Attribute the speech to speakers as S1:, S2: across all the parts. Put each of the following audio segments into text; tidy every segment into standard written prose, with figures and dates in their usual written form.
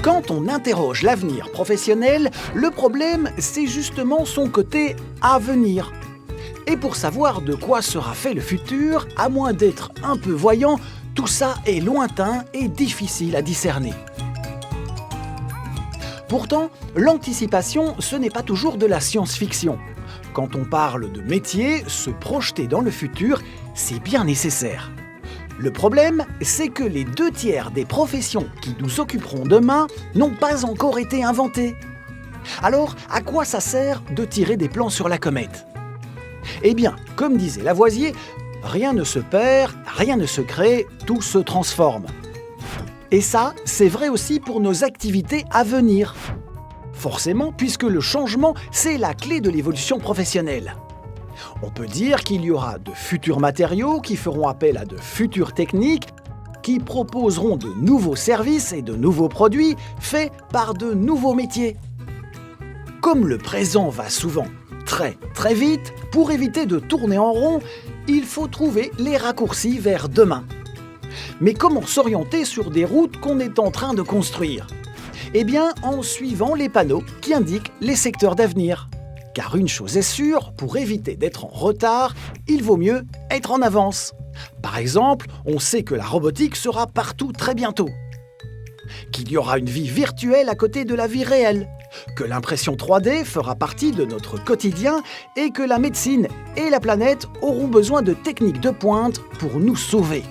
S1: Quand on interroge l'avenir professionnel, le problème, c'est justement son côté avenir. Et pour savoir de quoi sera fait le futur, à moins d'être un peu voyant, tout ça est lointain et difficile à discerner. Pourtant, l'anticipation, ce n'est pas toujours de la science-fiction. Quand on parle de métier, se projeter dans le futur, c'est bien nécessaire. Le problème, c'est que les 2/3 des professions qui nous occuperont demain n'ont pas encore été inventées. Alors, à quoi ça sert de tirer des plans sur la comète ? Eh bien, comme disait Lavoisier, rien ne se perd, rien ne se crée, tout se transforme. Et ça, c'est vrai aussi pour nos activités à venir. Forcément, puisque le changement, c'est la clé de l'évolution professionnelle. On peut dire qu'il y aura de futurs matériaux qui feront appel à de futures techniques, qui proposeront de nouveaux services et de nouveaux produits faits par de nouveaux métiers. Comme le présent va souvent très vite, pour éviter de tourner en rond, il faut trouver les raccourcis vers demain. Mais comment s'orienter sur des routes qu'on est en train de construire ? Eh bien, en suivant les panneaux qui indiquent les secteurs d'avenir. Car une chose est sûre, pour éviter d'être en retard, il vaut mieux être en avance. Par exemple, on sait que la robotique sera partout très bientôt. Qu'il y aura une vie virtuelle à côté de la vie réelle. Que l'impression 3D fera partie de notre quotidien et que la médecine et la planète auront besoin de techniques de pointe pour nous sauver.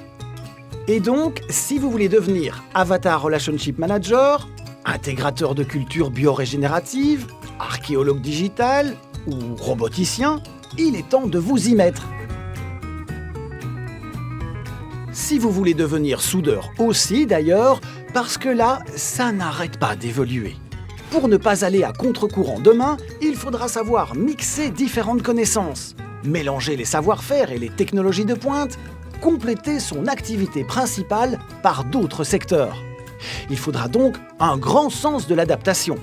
S1: Et donc, si vous voulez devenir Avatar Relationship Manager, intégrateur de culture biorégénérative, archéologue digital ou roboticien, il est temps de vous y mettre. Si vous voulez devenir soudeur aussi d'ailleurs, parce que là, ça n'arrête pas d'évoluer. Pour ne pas aller à contre-courant demain, il faudra savoir mixer différentes connaissances, mélanger les savoir-faire et les technologies de pointe, compléter son activité principale par d'autres secteurs. Il faudra donc un grand sens de l'adaptation.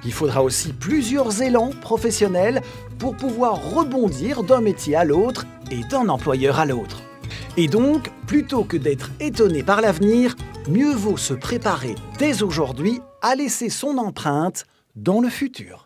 S1: Il faudra aussi plusieurs élans professionnels pour pouvoir rebondir d'un métier à l'autre et d'un employeur à l'autre. Et donc, plutôt que d'être étonné par l'avenir, mieux vaut se préparer dès aujourd'hui à laisser son empreinte dans le futur.